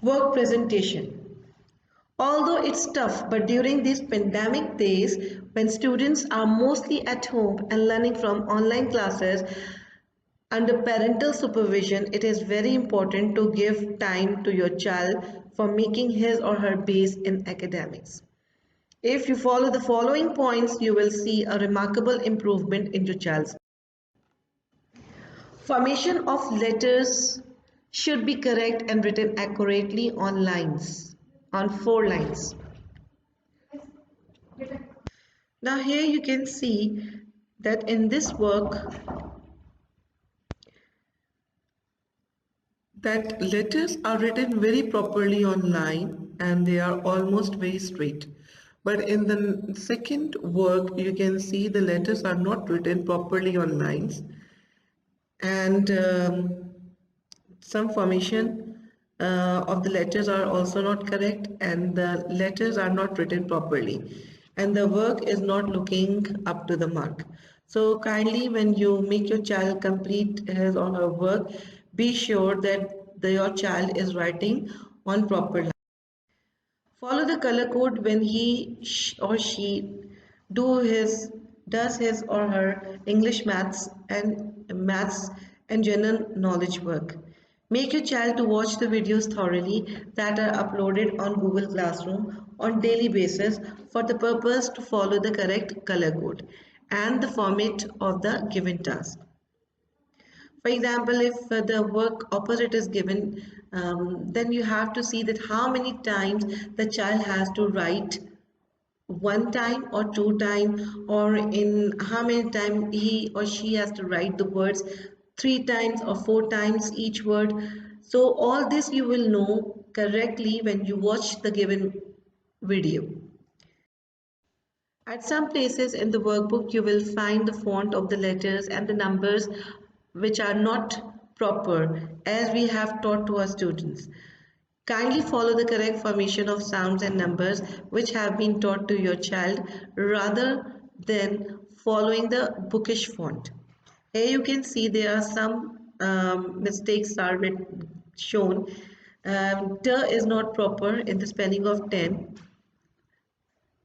Work presentation. Although it's tough, but during these pandemic days, when students are mostly at home and learning from online classes under parental supervision, it is very important to give time to your child for making his or her base in academics. If you follow the following points, you will see a remarkable improvement in your child's formation of letters should be correct and written accurately on 4 lines. Now here you can see that in this work that letters are written very properly online and they are almost very straight. But in the second work, you can see the letters are not written properly on lines and some formation of the letters are also not correct and the letters are not written properly and the work is not looking up to the mark. So kindly when you make your child complete his or her work, be sure that your child is writing on proper line. Follow the color code when or she do his does his or her English, maths and general knowledge work. Make your child to watch the videos thoroughly that are uploaded on Google Classroom on daily basis for the purpose to follow the correct color code and the format of the given task. For example, if the work opposite is given, then you have to see that how many times the child has to write, one time or two times, or in how many times he or she has to write the words 3 times or 4 times each word. So all this you will know correctly when you watch the given video. At some places in the workbook, you will find the font of the letters and the numbers which are not proper as we have taught to our students. Kindly follow the correct formation of sounds and numbers which have been taught to your child rather than following the bookish font. Here you can see there are some mistakes are shown. T is not proper in the spelling of 10.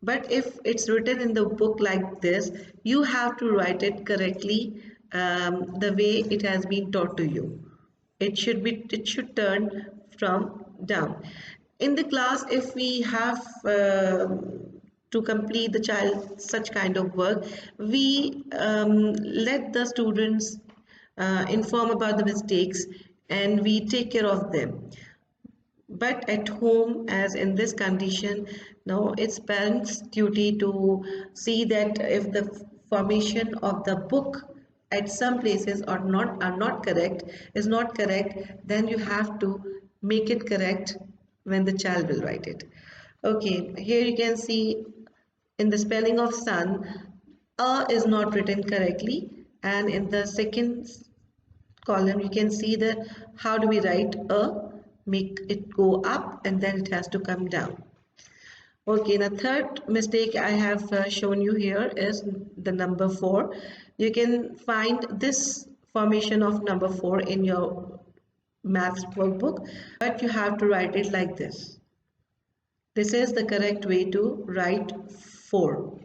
But if it's written in the book like this, you have to write it correctly the way it has been taught to you. It should turn from down. In the class, if we have to complete the child such kind of work, we let the students inform about the mistakes and we take care of them. But at home, as in this condition, now it's parents' duty to see that if the formation of the book at some places are not correct, is not correct, then you have to make it correct when the child will write it. Okay, here you can see in the spelling of sun, a is not written correctly, and in the second column you can see the how do we write a, make it go up and then it has to come down. Okay, the third mistake I have shown you here is the number 4. You can find this formation of number 4 in your maths workbook, but you have to write it like this. This is the correct way to write 4.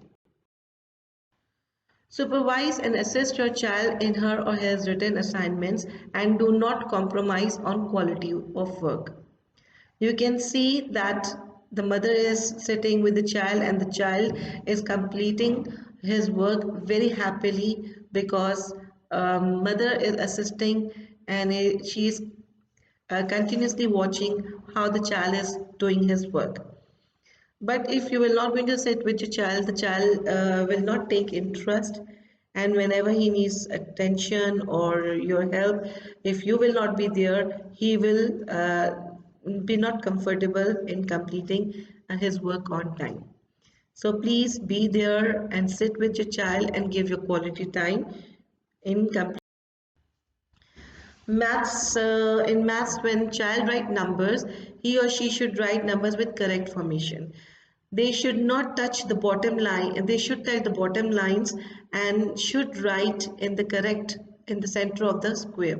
Supervise and assist your child in her or his written assignments and do not compromise on quality of work. You can see that the mother is sitting with the child and the child is completing his work very happily because mother is assisting and she is continuously watching how the child is doing his work. But if you will not going to sit with your child, the child will not take interest. And whenever he needs attention or your help, if you will not be there, he will be not comfortable in completing his work on time. So please be there and sit with your child and give your quality time in complete. In maths, when child write numbers, he or she should write numbers with correct formation. They should not touch the bottom line. They should touch the bottom lines and should write in the correct in the center of the square.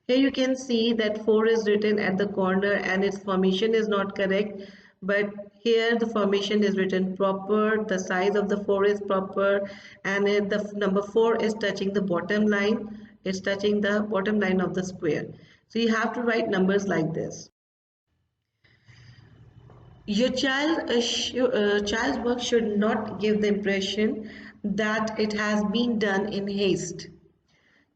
Here you can see that 4 is written at the corner and its formation is not correct. But here the formation is written proper, the size of the 4 is proper, and the number 4 is touching the bottom line. It's touching the bottom line of the square. So you have to write numbers like this. Your child's work should not give the impression that it has been done in haste.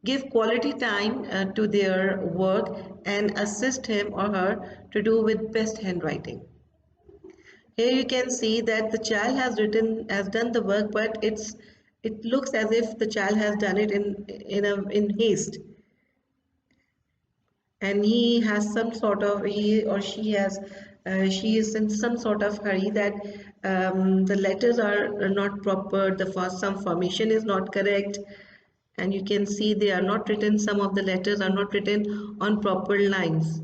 Give quality time to their work and assist him or her to do with best handwriting. Here you can see that the child has done the work, but it looks as if the child has done it in haste, and he has some sort of he or she is in some sort of hurry that the letters are not proper, the first some formation is not correct, and you can see they are not written, some of the letters are not written on proper lines.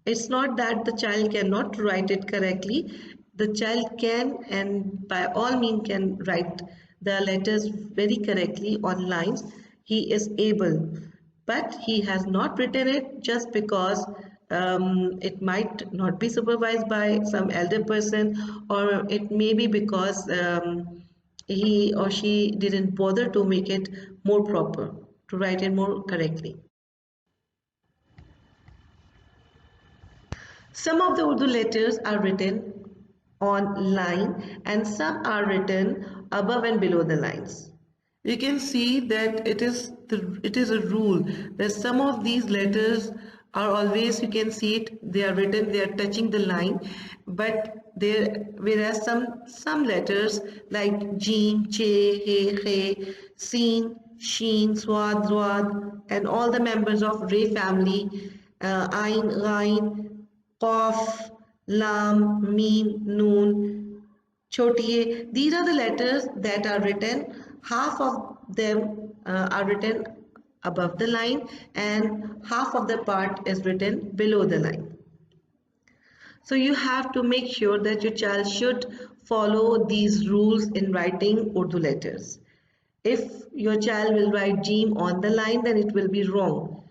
It's not that the child cannot write it correctly. The child can, and by all means can write the letters very correctly on lines. He is able, but he has not written it just because it might not be supervised by some elder person, or it may be because he or she didn't bother to make it more proper, to write it more correctly. Some of the Urdu letters are written on line and some are written above and below the lines. You can see that it is a rule that some of these letters are always, you can see it, they are written, they are touching the line, but there, whereas some letters like Jim, Che, He, He, Sin, Sheen, Swad, Zwad, and all the members of Ray family, Ain, Ghain, Qaf, Lam, Meen, Noon, Chotiye. These are the letters that are written. Half of them are written above the line and half of the part is written below the line. So you have to make sure that your child should follow these rules in writing Urdu letters. If your child will write Jeem on the line, then it will be wrong.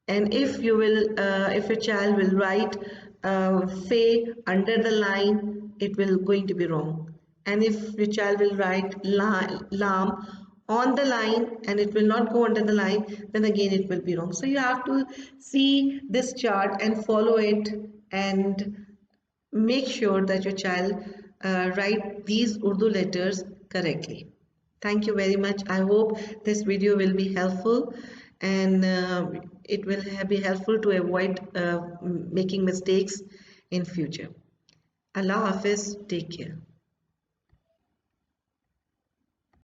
And if if your child will write Fe under the line, it will going to be wrong. And if your child will write Lam on the line and it will not go under the line, then again it will be wrong. So you have to see this chart and follow it and make sure that your child write these Urdu letters correctly. Thank you very much. I hope this video will be helpful, and it will be helpful to avoid making mistakes in future. Allah Hafiz, take care.